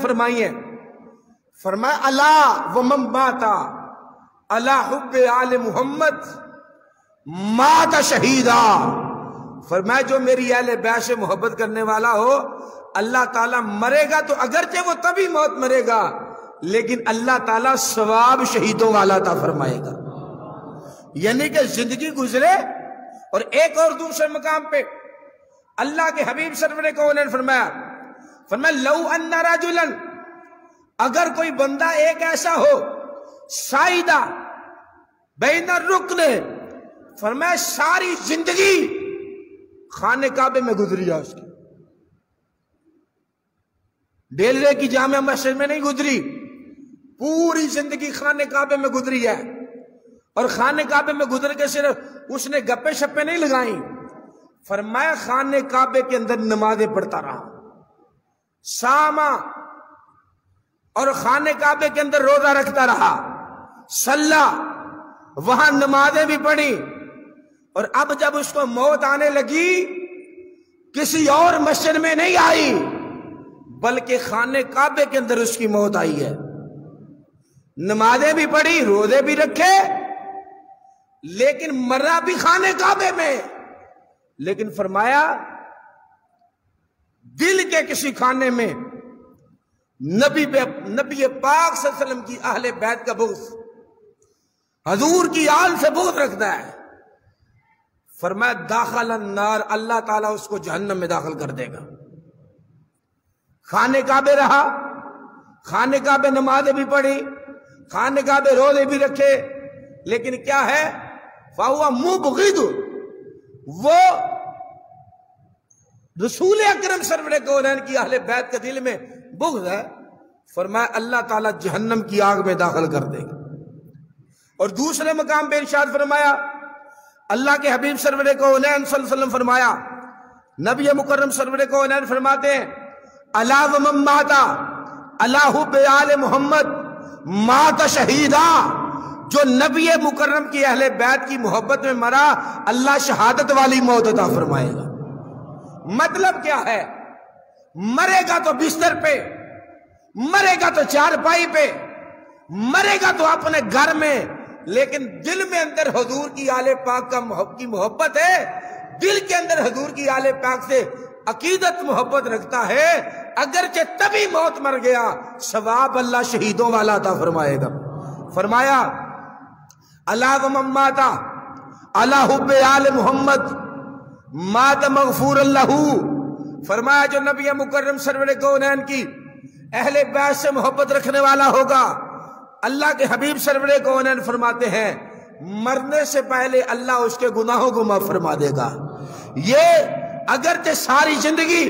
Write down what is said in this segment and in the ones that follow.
فرمائی ہیں، فرمایا اللہ ومن ماتا اللہ حب آل محمد مات شہیدا، فرمایا جو میری اہل بیت سے محبت کرنے والا ہو اللہ تعالیٰ مرے گا تو اگرچہ وہ تبھی موت مرے گا لیکن اللہ تعالیٰ ثواب شہیدوں والا عطا فرمائے گا۔ یعنی کہ زندگی گزرے اور ایک اور دوسرے مقام پہ اللہ کے حبیب سرور کو انہوں نے فرمایا لو ان رجلا، اگر کوئی بندہ ایک ایسا ہو سائدہ بین الرکن، فرمایا ساری زندگی خانہ کعبے میں گزری ہے، اس کی ڈیلرے کی جامع مسجد میں نہیں گزری، پوری زندگی خانہ کعبے میں گزری ہے، اور خانہ کعبے میں گزر کے صرف اس نے گپے شپے نہیں لگائیں، فرمایا خانہ کعبے کے اندر نمازیں پڑھتا رہا، ساما، اور خانہ کعبے کے اندر روزہ رکھتا رہا، صلی، وہاں نمازیں بھی پڑھی، اور اب جب اس کو موت آنے لگی کسی اور مسجد میں نہیں آئی بلکہ خانہ کعبے کے اندر اس کی موت آئی ہے، نمازیں بھی پڑھی، روزے بھی رکھے، لیکن مرا بھی خانہ کعبے میں، لیکن فرمایا دل کے کسی خانے میں نبی پاک صلی اللہ علیہ وسلم کی اہل بیت کا بغض، حضور کی آل سے بغض رکھتا ہے، فرمایا داخل النار، اللہ تعالیٰ اس کو جہنم میں داخل کر دے گا۔ خانہ کعبے رہا، خانہ کعبے نمازیں بھی پڑھی، خانہ کعبے روزے بھی رکھے، لیکن کیا ہے فَهُوَ مُبْغِضُ، وہ رسول اکرم سرور کونین کی اہل بیت کے دل میں بغض ہے، فرمایا اللہ تعالیٰ جہنم کی آگ میں داخل کر دے گا۔ اور دوسرے مقام پہ ارشاد فرمایا اللہ کے حبیب سرور کونین صلی اللہ علیہ وسلم، فرمایا نبی مکرم سرور کونین فرماتے ہیں الا ومن ماتا اللہ حب آل محمد مات شہیدا، جو نبی مکرم کی اہل بیت کی محبت میں مرا اللہ شہادت والی موت عطا فرمائے گا۔ مطلب کیا ہے؟ مرے گا تو بستر پہ، مرے گا تو چارپائی پہ، مرے گا تو اپنے گھر میں، لیکن دل میں اندر حضور کی آل پاک کی محبت ہے، دل کے اندر حضور کی آل پاک سے عقیدت محبت رکھتا ہے، اگرچہ تبھی موت مر گیا ثواب اللہ شہیدوں والا عطا فرمائے گا۔ فرمایا الا ومن ماتا علی حب آل محمد مات مغفور اللہ، فرمایا جو نبی مکرم سرور کونین کی اہل بیت سے محبت رکھنے والا ہوگا، اللہ کے حبیب سرور کونین فرماتے ہیں مرنے سے پہلے اللہ اس کے گناہوں کو معاف فرما دے گا۔ یہ اگرچہ ساری زندگی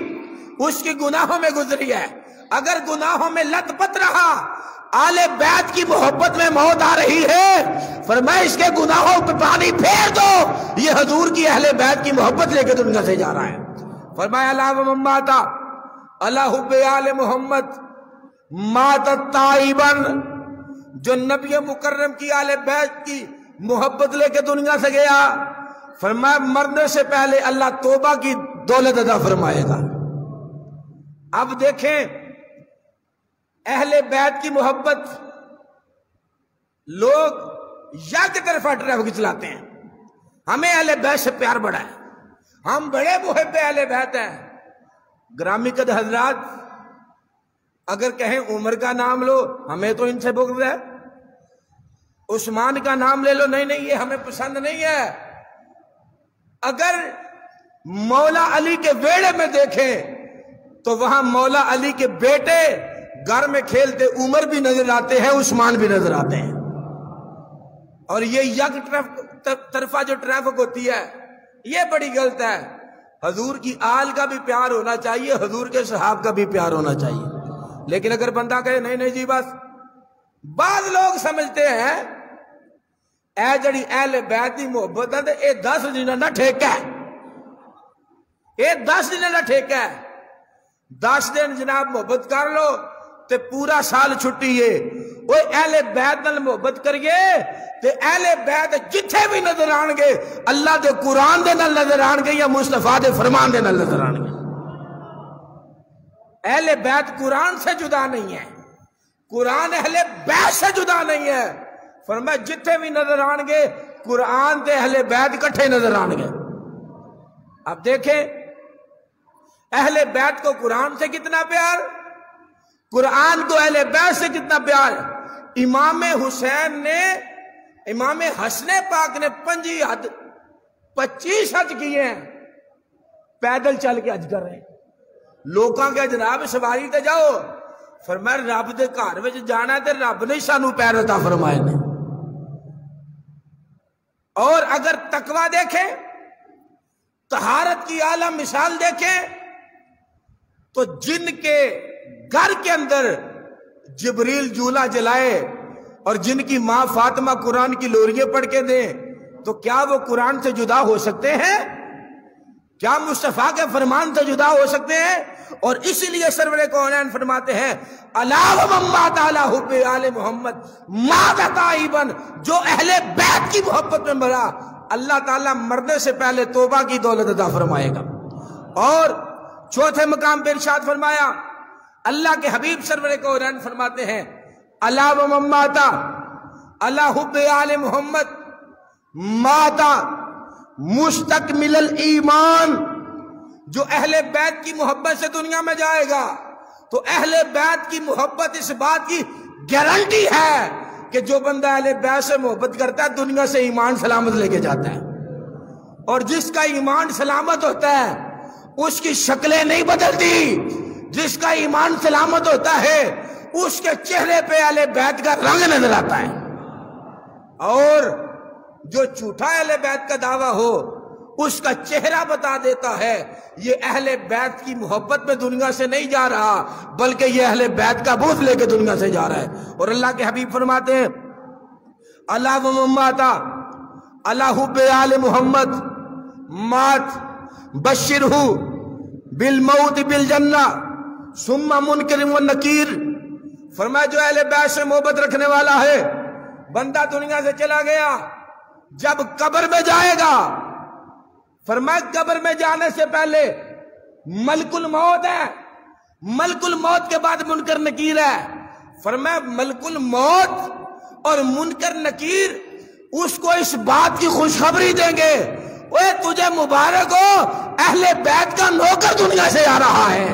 اس کی گناہوں میں گزری ہے، اگر گناہوں میں لت پت رہا، آل بیت کی محبت میں موت آ رہی ہے، فرمایا اس کے گناہوں پہ پانی پھیر دو، یہ حضور کی اہل بیت کی محبت لے کے دنیا سے جا رہا ہے۔ فرمایا الا ومن ماتا علی حب آل محمد مات تائبا، جو نبی مکرم کی اہل بیت کی محبت لے کے دنیا سے گیا، فرمایا مرنے سے پہلے اللہ توبہ کی دولت عطا فرمائے گا۔ اب دیکھیں اہل بیت کی محبت لوگ یک طرفہ ٹریفک چلاتے ہیں، ہمیں اہل بیت سے پیار بڑا ہے، ہم بڑے محب اہل بیت ہیں۔ گرامی قدر حضرات، اگر کہیں عمر کا نام لو ہمیں تو ان سے بغض ہے، عثمان کا نام لے لو نہیں یہ ہمیں پسند نہیں ہے، اگر مولا علی کے ویڑے میں دیکھیں تو وہاں مولا علی کے بیٹے گھر میں کھیلتے عمر بھی نظر آتے ہیں، عثمان بھی نظر آتے ہیں، اور یہ یک طرفہ جو ٹریفک ہوتی ہے یہ بڑی غلط ہے۔ حضور کی آل کا بھی پیار ہونا چاہیے، حضور کے صحاب کا بھی پیار ہونا چاہیے، لیکن اگر بندہ کہے نہیں جی بس، بعض لوگ سمجھتے ہیں اے جڑی اہل بیت دی محبت ہے اے 10 دن نہ ٹھیکا ہے، اے 10 دن نہ ٹھیکا ہے، 10 دن جناب محبت کر لو تے پورا سال چھٹی ہے۔ وہ اہل بیت نال محبت کریے تے اہل بیت جتھے بھی نظر آن گے اللہ دے قرآن دے نال نظر آن گے یا مصطفیٰ دے فرمان دے نال نظر آن گے۔ اہل بیت قرآن سے جدا نہیں ہے، قرآن اہل بیت سے جدا نہیں ہے۔ فرمایا جتنے بھی نظر آن گے قرآن تے اہل بیت کٹھے نظر آن گے۔ اب دیکھیں اہل بیت کو قرآن سے کتنا پیار، قرآن کو اہل بیت سے کتنا پیار۔ امام حسین نے، امام حسن پاک نے 25 حج کیے ہیں، پیدل چل کے حج کر رہے ہیں۔ لوگاں کے جناب سواری تے جاؤ، فرمایا رب دے گھر وچ جانا تے رب نے سانو پیر عطا فرمائے نے۔ اور اگر تقوی دیکھیں، طہارت کی اعلیٰ مثال دیکھیں، تو جن کے گھر کے اندر جبریل جھولا جلائے اور جن کی ماں فاطمہ قرآن کی لوریاں پڑھ کے دیں، تو کیا وہ قرآن سے جدا ہو سکتے ہیں؟ کیا مصطفیٰ کے فرمان سے جدا ہو سکتے ہیں؟ اور اسی لیے سرور کونین فرماتے ہیں الا ومن مات علی حب آل محمد مات تائبا، جو اہل بیت کی محبت میں مرا اللہ تعالیٰ مرنے سے پہلے توبہ کی دولت عطا فرمائے گا۔ اور چوتھے مقام پہ ارشاد فرمایا، اللہ کے حبیب سرور کونین فرماتے ہیں الا ومن مات علی حب آل محمد مات مستکمل الایمان، جو اہل بیت کی محبت سے دنیا میں جائے گا تو اہل بیت کی محبت اس بات کی گارنٹی ہے کہ جو بندہ اہل بیت سے محبت کرتا ہے دنیا سے ایمان سلامت لے کے جاتا ہے۔ اور جس کا ایمان سلامت ہوتا ہے اس کی شکلیں نہیں بدلتی، جس کا ایمان سلامت ہوتا ہے اس کے چہرے پہ اہل بیت کا رنگ نظر آتا ہے۔ اور جو جھوٹا اہل بیت کا دعویٰ ہو اس کا چہرہ بتا دیتا ہے یہ اہل بیت کی محبت میں دنیا سے نہیں جا رہا بلکہ یہ اہل بیت کا بغض لے کے دنیا سے جا رہا ہے۔ اور اللہ کے حبیب فرماتے ہیں الا ومن مات علی حب آل محمد مات بشرہ بالموت بالجنہ ثم منکر و نکیر، فرمایا جو اہل بیت سے محبت رکھنے والا ہے بندہ دنیا سے چلا گیا، جب قبر میں جائے گا، فرمایا قبر میں جانے سے پہلے ملک الموت ہے، ملک الموت کے بعد منکر نکیر ہے۔ فرمایا ملک الموت اور منکر نکیر اس کو اس بات کی خوشخبری دیں گے اوے تجھے مبارک ہو اہل بیت کا نوکر دنیا سے آ رہا ہے۔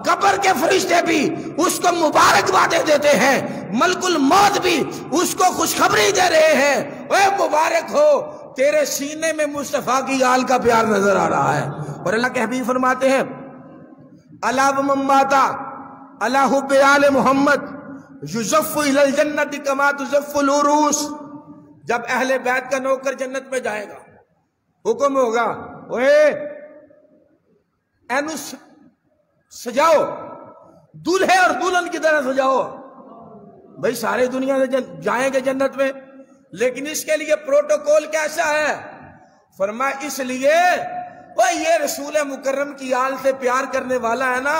قبر کے فرشتے بھی اس کو مبارک باتیں دیتے ہیں، ملک الموت بھی اس کو خوشخبری دے رہے ہیں اے مبارک ہو تیرے سینے میں مصطفیٰ کی آل کا پیار نظر آ رہا ہے۔ اور اللہ کے حبیب فرماتے ہیں الا ومن مات علی حب آل محمد یزف الی الجنۃ کما تزف العروس، جب اہل بیت کا نوکر جنت میں جائے گا حکم ہوگا اوے اینو سجاؤ، دلہے اور دلہن کی طرح سجاؤ۔ بھئی سارے دنیا سے جائیں گے جنت میں، لیکن اس کے لیے پروٹوکول کیسا ہے؟ فرمایا اس لیے وہ یہ رسول مکرم کی آل سے پیار کرنے والا ہے نا،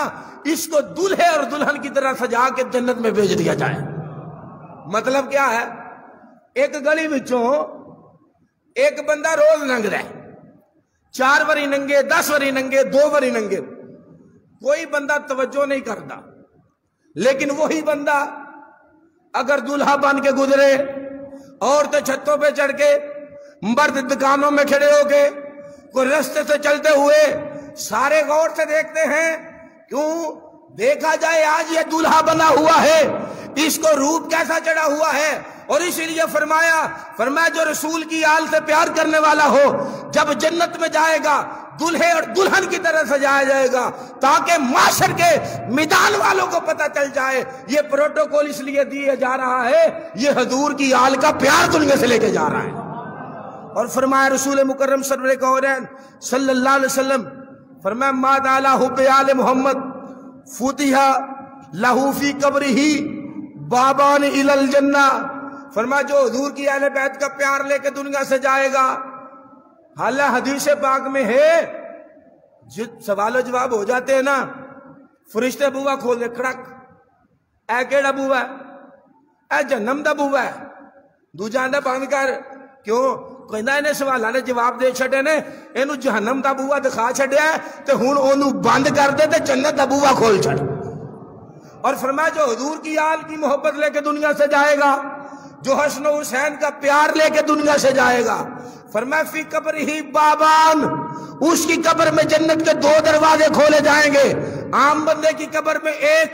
اس کو دلہے اور دلہن کی طرح سجا کے جنت میں بھیج دیا جائے۔ مطلب کیا ہے؟ ایک گلی وچوں ایک بندہ روز ننگ رہے، 4 وری ننگے، 10 وری ننگے، 2 وری ننگے، کوئی بندہ توجہ نہیں کرتا، لیکن وہی بندہ اگر دلہا بن کے گزرے، عورتیں چھتوں پہ چڑھ کے، مرد دکانوں میں کھڑے ہو کے، کوئی رستے سے چلتے ہوئے، سارے غور سے دیکھتے ہیں، کیوں دیکھا جائے آج یہ دلہا بنا ہوا ہے، اس کو روپ کیسا چڑھا ہوا ہے۔ اور اسی لیے فرمایا جو رسول کی آل سے پیار کرنے والا ہو جب جنت میں جائے گا دلہے اور دلہن کی طرح سجایا جائے گا تاکہ معاشر کے میدان والوں کو پتہ چل جائے یہ پروٹوکول اس لیے دیا جا رہا ہے یہ حضور کی آل کا پیار دنیا سے لے کے جا رہا ہے۔ اور فرمایا رسول مکرم سرور کونین صلی اللہ علیہ وسلم فرمایا مات علی حب آل محمد فتح لہو فی قبرہ بابان الی الجنہ، فرمایا جو حضور کی اہل بیت کا پیار لے کے دنیا سے جائے گا، حالہ حدیث پاک میں ہے سوال و جواب ہو جاتے ہیں نا، فرشتے بوا کھول دے کھڑک، اے کیڑا بوا ہے؟ اے جہنم دا بوا ہے۔ دوجا آندا بند کر، کیوں؟ کہندا انہیں سوالاں دے جواب دے چھڈے نے، اینو جہنم دا بوا دکھا چھڈیا ہے تے ہن اونوں بند کر دے تے جنت دا بوا کھول چھڈ۔ اور فرمایا جو حضور کی آل کی محبت لے کے دنیا سے جائے گا، جو حسن و حسین کا پیار لے کے دنیا سے جائے گا، فرمایا فی قبر ہی بابان، اس کی قبر میں جنت کے 2 دروازے کھولے جائیں گے۔ عام بندے کی قبر میں 1،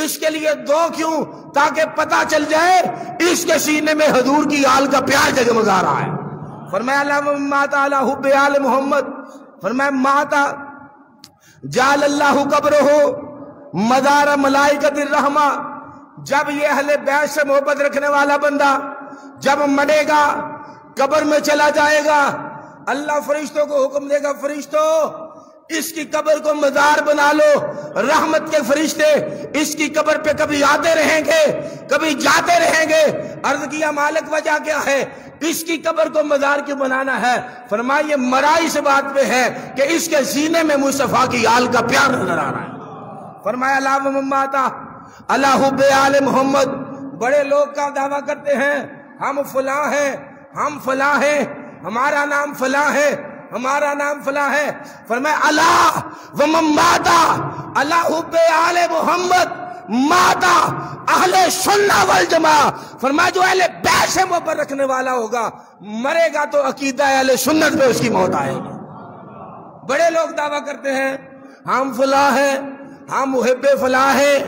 اس کے لیے 2 کیوں؟ تاکہ پتہ چل جائے اس کے سینے میں حضور کی آل کا پیار جگمگا رہا ہے۔ فرمایا اللہم مات علی حب آل محمد، فرمایا ماتا جعل اللہ قبرہ مزار ملائکۃ الرحمہ، جب یہ اہل بیت سے محبت رکھنے والا بندہ جب مرے گا، قبر میں چلا جائے گا، اللہ فرشتوں کو حکم دے گا، فرشتوں اس کی قبر کو مزار بنا لو۔ رحمت کے فرشتے اس کی قبر پہ کبھی آتے رہیں گے، کبھی جاتے رہیں گے۔ عرض کیا مالک وجہ کیا ہے؟ اس کی قبر کو مزار کیوں بنانا ہے؟ فرمایا یہ مرائی سے بات پہ ہے کہ اس کے سینے میں مصطفیٰ کی آل کا پیار نظر آ رہا ہے۔ فرمایا اللہم ماتا علی حب آل محمد، بڑے لوگ کا دعویٰ کرتے ہیں ہم فلاں ہیں، ہم فلاں ہیں، ہمارا نام فلاں ہے، ہمارا نام فلاں ہے۔ فرمایا اللہ ومن ماتا علی حب آل محمد ماتا اہل سنہ والجماعہ، فرمایا جو اہل بیت سے محبت رکھنے والا ہوگا مرے گا تو عقیدہ اہل سنت پہ اس کی موت آئے گی۔ بڑے لوگ دعویٰ کرتے ہیں ہم فلاں ہیں، ہم محب فلاں ہیں،